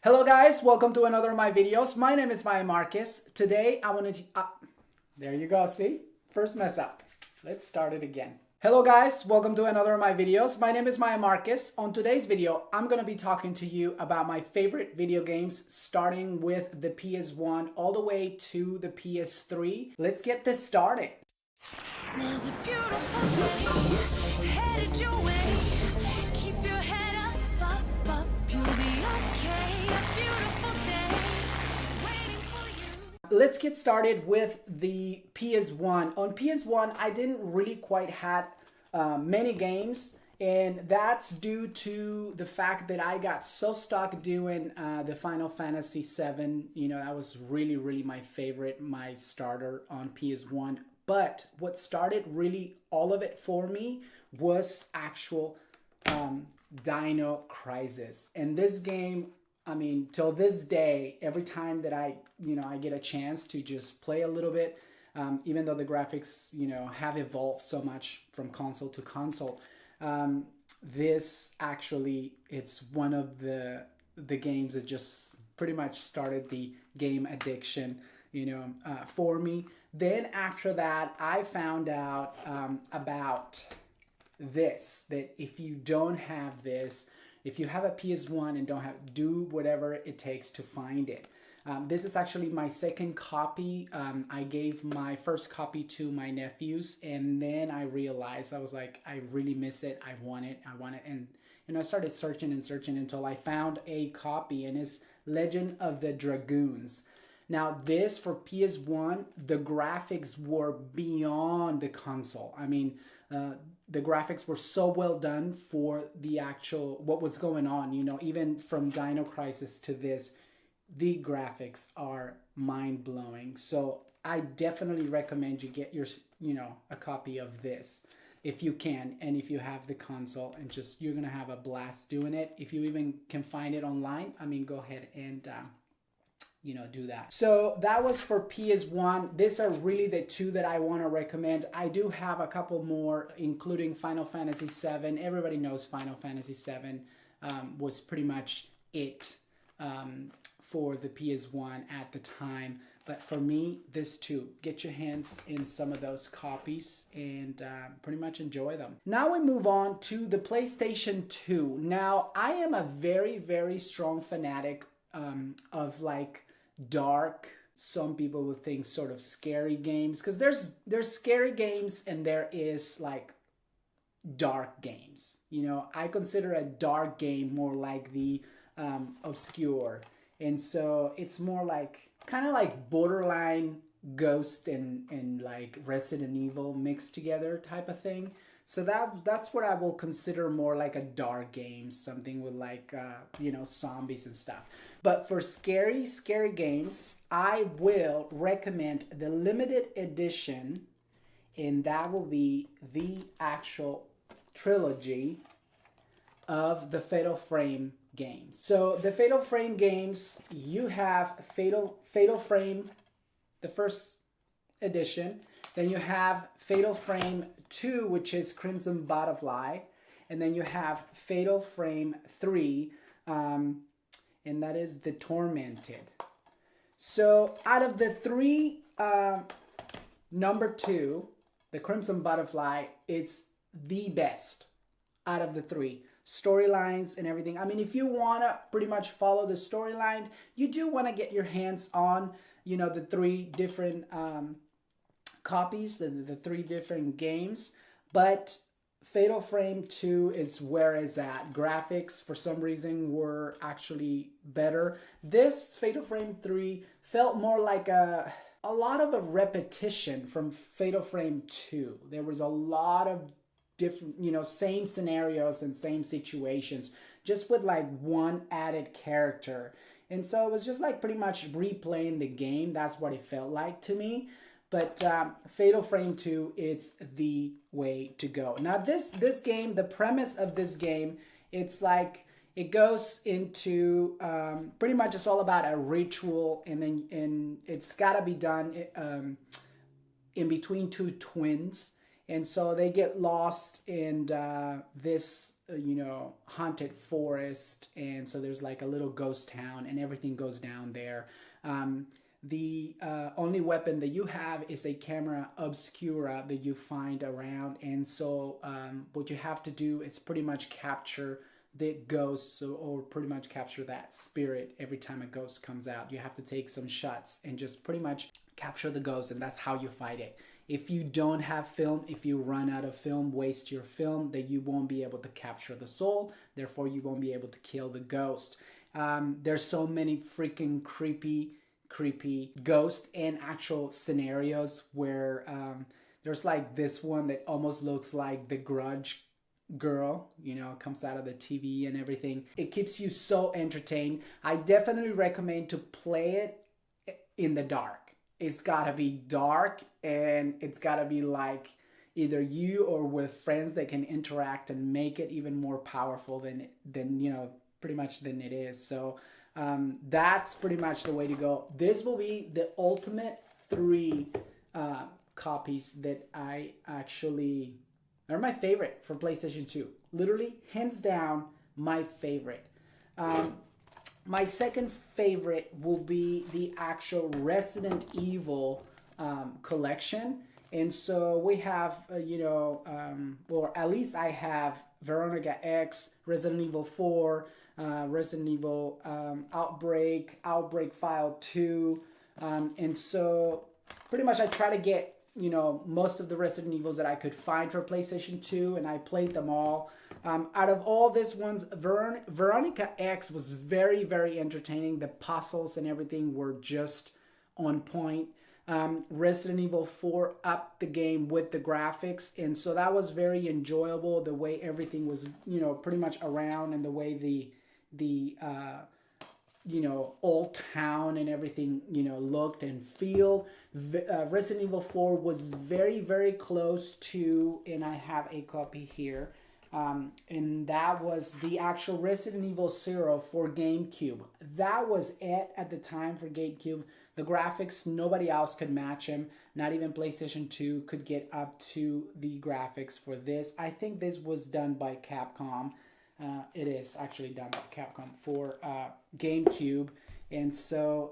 Hello guys, welcome to another of my videos. My name is Marcus. Today I want to... there you go, see? First mess up. Let's start it again. Hello guys, welcome to another of my videos. My name is Marcus. On today's video, I'm going to be talking to you about my favorite video games, starting with the PS1 all the way to the PS3. Let's get this started. There's a beautiful day headed your way. Keep your head up, you'll be okay. A beautiful day waiting for you. Let's get started with the PS1. On PS1, I didn't really quite have many games, and that's due to the fact that I got so stuck doing the Final Fantasy VII. You know, that was really my favorite, my starter on PS1. But what started really all of it for me was actual Dino Crisis. And this game, I mean, till this day, every time that I get a chance to just play a little bit, even though the graphics, have evolved so much from console to console, this actually, it's one of the games that just pretty much started the game addiction, for me. Then after that, I found out about this, that if you don't have this, if you have a PS1 and don't have, do whatever it takes to find it. This is actually my second copy. I gave my first copy to my nephews, and then I realized, I was like, I really miss it. I want it. And I started searching until I found a copy, and it's Legend of the Dragoons. Now this, for PS1, the graphics were beyond the console. I mean, the graphics were so well done for the actual, what was going on, even from Dino Crisis to this, the graphics are mind-blowing. So I definitely recommend you get your, a copy of this if you can, and if you have the console, and just, you're gonna have a blast doing it. If you even can find it online, I mean, go ahead and do that. So that was for PS1. These are really the two that I want to recommend. I do have a couple more, including Final Fantasy VII. Everybody knows Final Fantasy VII was pretty much it for the PS1 at the time. But for me, this too. Get your hands in some of those copies and pretty much enjoy them. Now we move on to the PlayStation 2. Now, I am a very strong fanatic of like dark, some people would think sort of scary games, because there's scary games and there is like dark games. I consider a dark game more like the obscure, and so it's more like kind of like borderline Ghost and like Resident Evil mixed together type of thing. So that's what I will consider more like a dark game, something with like zombies and stuff. But for scary games, I will recommend the limited edition, and that will be the actual trilogy of the Fatal Frame games. So the Fatal Frame games, you have Fatal Frame, the first edition. Then you have Fatal Frame 2, which is Crimson Butterfly. And then you have Fatal Frame 3, and that is The Tormented. So out of the three, number 2, the Crimson Butterfly, it's the best out of the three. Storylines and everything. I mean, if you want to pretty much follow the storyline, you do want to get your hands on, the three different copies, the three different games. But Fatal Frame 2 is where it's at. Graphics, for some reason, were actually better. This Fatal Frame 3 felt more like a lot of a repetition from Fatal Frame 2. There was a lot of different, same scenarios and same situations, just with like one added character. And so it was just like pretty much replaying the game. That's what it felt like to me. But Fatal Frame 2, it's the way to go. Now this game, the premise of this game, it's like, it goes into, pretty much it's all about a ritual, and it's got to be done in between two twins. And so they get lost in this, haunted forest. And so there's like a little ghost town and everything goes down there. The only weapon that you have is a camera obscura that you find around. And so what you have to do is pretty much capture the ghost, or pretty much capture that spirit every time a ghost comes out. You have to take some shots and just pretty much capture the ghost, and that's how you fight it. If you don't have film, if you run out of film, waste your film, then you won't be able to capture the soul. Therefore, you won't be able to kill the ghost. There's so many freaking creepy ghost and actual scenarios where there's like this one that almost looks like the Grudge girl, comes out of the TV and everything. It keeps you so entertained. I definitely recommend to play it in the dark. It's gotta be dark, and it's gotta be like either you or with friends that can interact and make it even more powerful than pretty much than it is. So that's pretty much the way to go. This will be the ultimate 3 copies that I actually are my favorite for PlayStation 2. Literally, hands down, my favorite. My second favorite will be the actual Resident Evil collection. And so we have, or at least I have Veronica X, Resident Evil 4, Resident Evil Outbreak File 2. And so pretty much I try to get most of the Resident Evils that I could find for PlayStation 2, and I played them all. Out of all these ones, Veronica X was very, very entertaining. The puzzles and everything were just on point. Resident Evil 4 upped the game with the graphics, and so that was very enjoyable. The way everything was, pretty much around, and the way the old town and everything, looked and feel. Resident Evil 4 was very, very close to, and I have a copy here, and that was the actual Resident Evil 0 for GameCube. That was it at the time for GameCube. The graphics, nobody else could match them. Not even PlayStation 2 could get up to the graphics for this. I think this was done by Capcom. It is actually done by Capcom for GameCube. And so,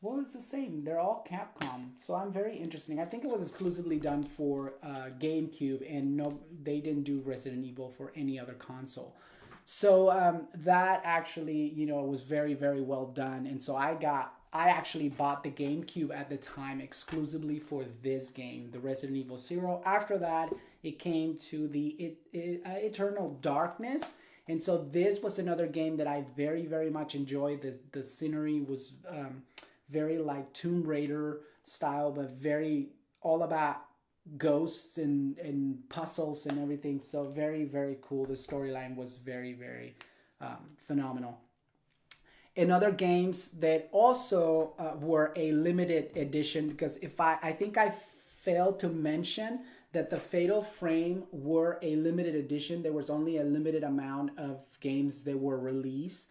what was the same? They're all Capcom. So I'm very interesting. I think it was exclusively done for GameCube, and no, they didn't do Resident Evil for any other console. So that actually, was very, very well done. And so I actually bought the GameCube at the time exclusively for this game, the Resident Evil 0. After that, it came to the Eternal Darkness. And so this was another game that I very, very much enjoyed. The scenery was very like Tomb Raider style, but very all about ghosts and puzzles and everything. So very, very cool. The storyline was very, very phenomenal. And other games that also were a limited edition, because I think I failed to mention that the Fatal Frame were a limited edition. There was only a limited amount of games that were released,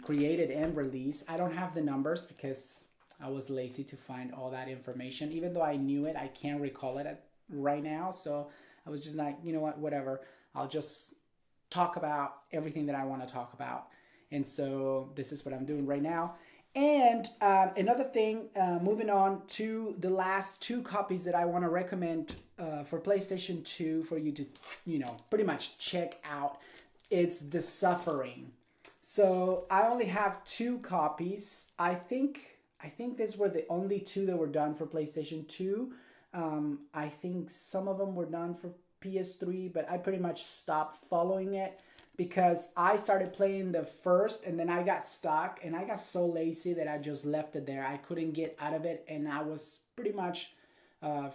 created and released. I don't have the numbers because I was lazy to find all that information. Even though I knew it, I can't recall it right now. So I was just like, you know what, whatever. I'll just talk about everything that I want to talk about. And so this is what I'm doing right now. And another thing, moving on to the last 2 copies that I want to recommend for PlayStation 2 for you to, pretty much check out. It's The Suffering. So I only have 2 copies. I think these were the only 2 that were done for PlayStation 2. I think some of them were done for PS3, but I pretty much stopped following it, because I started playing the first and then I got stuck and I got so lazy that I just left it there. I couldn't get out of it, and I was pretty much, I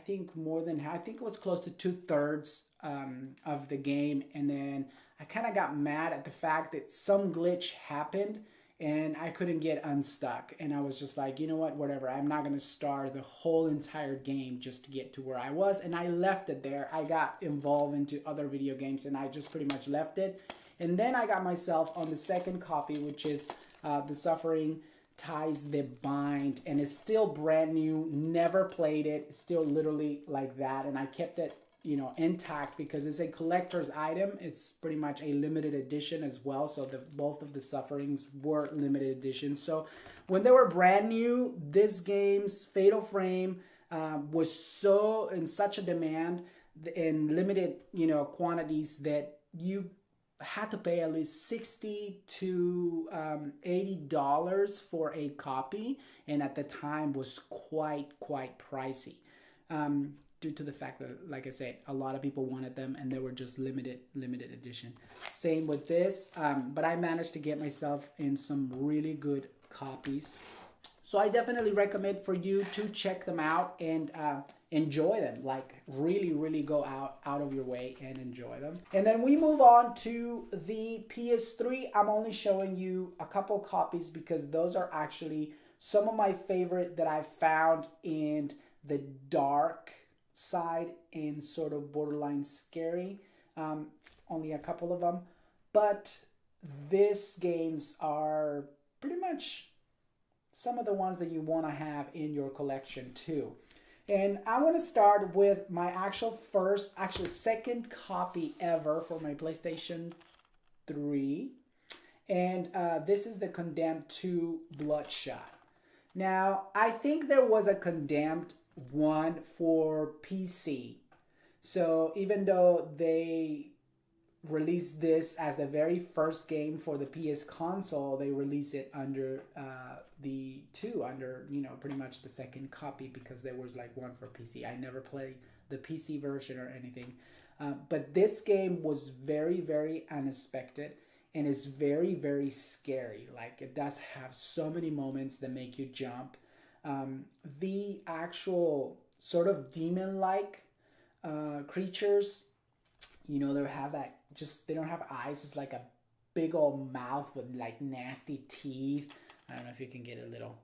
think it was close to 2/3 of the game. And then I kind of got mad at the fact that some glitch happened and I couldn't get unstuck. And I was just like, you know what, whatever. I'm not going to start the whole entire game just to get to where I was. And I left it there. I got involved into other video games and I just pretty much left it. And then I got myself on the second copy, which is The Suffering ties the bind, and it's still brand new. Never played it. It's still literally like that, and I kept it, you know, intact because it's a collector's item. It's pretty much a limited edition as well. So both of the sufferings were limited edition. So when they were brand new, this game's Fatal Frame was so in such a demand in limited, you know, quantities that you had to pay at least $60 to $80 for a copy, and at the time was quite pricey. Due to the fact that, like I said, a lot of people wanted them and they were just limited edition. Same with this, but I managed to get myself in some really good copies. So I definitely recommend for you to check them out and enjoy them. Like really go out of your way and enjoy them. And then we move on to the PS3. I'm only showing you a couple copies because those are actually some of my favorite that I found in the dark side and sort of borderline scary. Only a couple of them, but these games are pretty much some of the ones that you want to have in your collection too. And I want to start with my actually second copy ever for my PlayStation 3, and this is the Condemned 2 Bloodshot. Now I think there was a Condemned one for PC. So even though they released this as the very first game for the PS console, they released it under the 2, under, you know, pretty much the second copy, because there was like one for PC. I never played the PC version or anything. But this game was very unexpected, and it's very scary. Like, it does have so many moments that make you jump. The actual sort of demon-like creatures, you know, they have that, just, they don't have eyes. It's like a big old mouth with like nasty teeth. I don't know if you can get a little,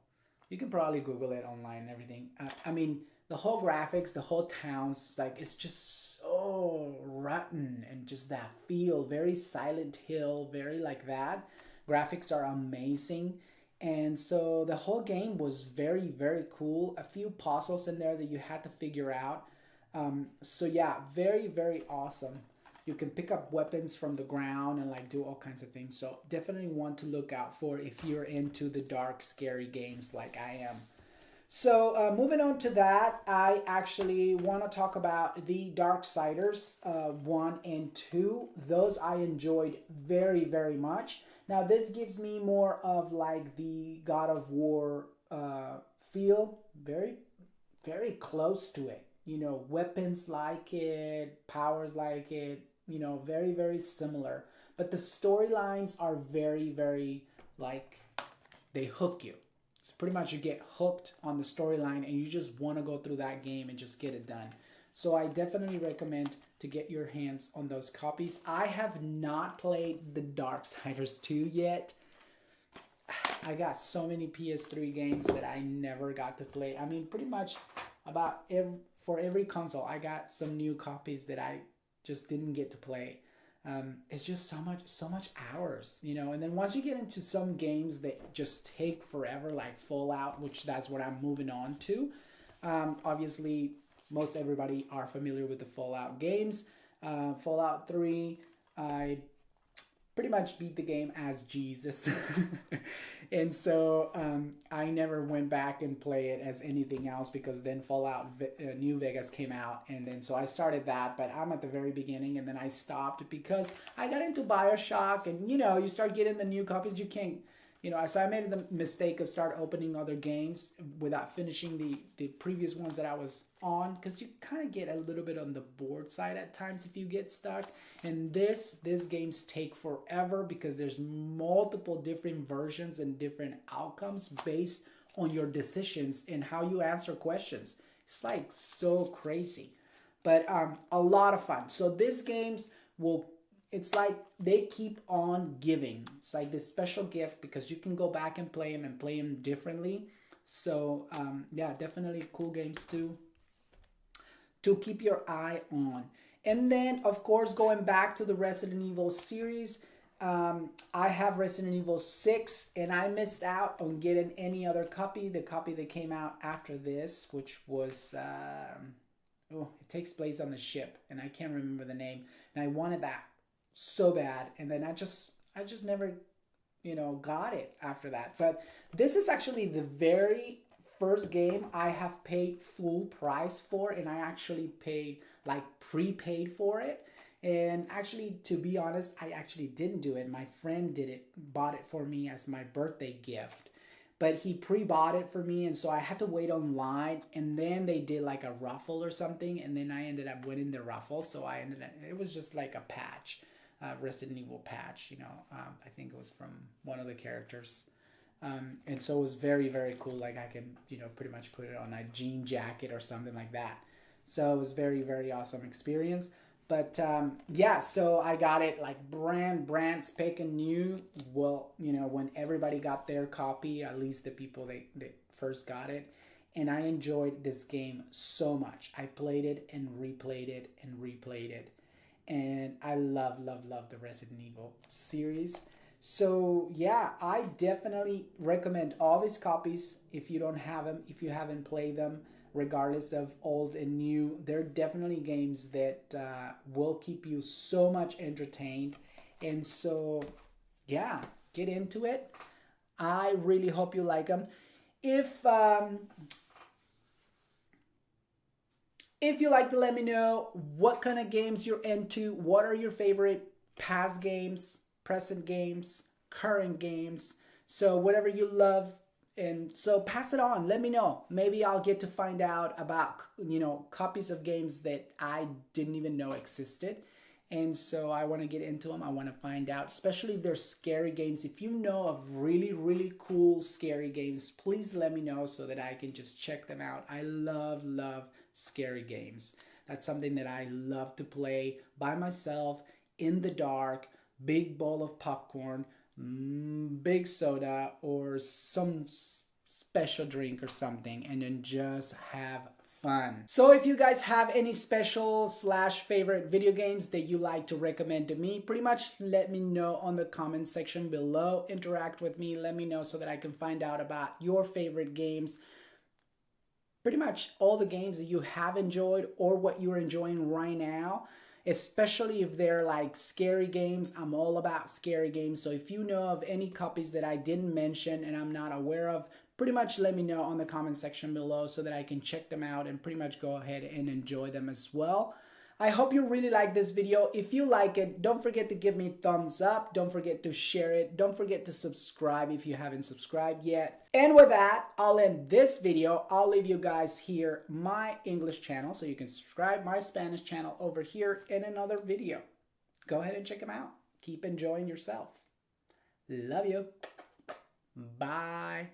you can probably Google it online and everything. I mean, the whole graphics, the whole town's like, it's just so rotten, and just that feel, very Silent Hill, very like that. Graphics are amazing. And so the whole game was very cool. A few puzzles in there that you had to figure out. So yeah, very awesome. You can pick up weapons from the ground and like do all kinds of things. So definitely one to look out for if you're into the dark, scary games like I am. So moving on to that, I actually want to talk about the Darksiders 1 and 2. Those I enjoyed very much. Now this gives me more of like the God of War feel, very close to it. You know, weapons like it, powers like it, you know, very similar. But the storylines are very like, they hook you. It's pretty much you get hooked on the storyline and you just want to go through that game and just get it done. So I definitely recommend to get your hands on those copies. I have not played the Darksiders 2 yet. I got so many PS3 games that I never got to play. I mean, pretty much for every console, I got some new copies that I just didn't get to play. It's just so much hours, you know. And then once you get into some games that just take forever, like Fallout, which that's what I'm moving on to. Obviously, most everybody are familiar with the Fallout games. Fallout 3, I pretty much beat the game as Jesus. And so I never went back and play it as anything else, because then Fallout New Vegas came out, and then so I started that, but I'm at the very beginning, and then I stopped because I got into BioShock, and you know, you start getting the new copies, you can't, you know, so I made the mistake of start opening other games without finishing the previous ones that I was on, because you kind of get a little bit on the bored side at times if you get stuck. And these games take forever because there's multiple different versions and different outcomes based on your decisions and how you answer questions. It's like so crazy, but a lot of fun. So these games will, it's like they keep on giving. It's like this special gift because you can go back and play them differently. So yeah, definitely cool games to keep your eye on. And then of course, going back to the Resident Evil series, I have Resident Evil 6, and I missed out on getting any other copy. The copy that came out after this, which was, oh, it takes place on the ship, and I can't remember the name. And I wanted that so bad, and then I just never, got it after that. But this is actually the very first game I have paid full price for, and I actually paid, like, prepaid for it. And actually, to be honest, I actually didn't do it. My friend did it, bought it for me as my birthday gift. But he pre-bought it for me, and so I had to wait online. And then they did like a raffle or something, and then I ended up winning the raffle. So it was just like a patch, Resident Evil patch. I think it was from one of the characters. And so it was very, very cool. Like I can, pretty much put it on a jean jacket or something like that. So it was very, very awesome experience. But yeah, so I got it like brand spanking new. Well, when everybody got their copy, at least the people that first got it. And I enjoyed this game so much. I played it and replayed it and replayed it. And I love the Resident Evil series. So yeah, I definitely recommend all these copies if you don't have them, if you haven't played them. Regardless of old and new, they're definitely games that will keep you so much entertained. And so, yeah, get into it. I really hope you like them. If you like to let me know what kind of games you're into, what are your favorite past games, present games, current games. So whatever you love. And so pass it on. Let me know. Maybe I'll get to find out about, copies of games that I didn't even know existed. And so I want to get into them. I want to find out, especially if they're scary games. If you know of really, really cool scary games, please let me know so that I can just check them out. I love scary games. That's something that I love to play by myself in the dark, big bowl of popcorn, big soda or some special drink or something, and then just have fun. So if you guys have any special / favorite video games that you like to recommend to me, pretty much let me know on the comment section below. Interact with me, let me know so that I can find out about your favorite games. Pretty much all the games that you have enjoyed or what you're enjoying right now. Especially if they're like scary games. I'm all about scary games. So if you know of any copies that I didn't mention and I'm not aware of, pretty much let me know on the comment section below so that I can check them out and pretty much go ahead and enjoy them as well. I hope you really like this video. If you like it, don't forget to give me a thumbs up. Don't forget to share it. Don't forget to subscribe if you haven't subscribed yet. And with that, I'll end this video. I'll leave you guys here my English channel so you can subscribe, my Spanish channel over here in another video. Go ahead and check them out. Keep enjoying yourself. Love you. Bye.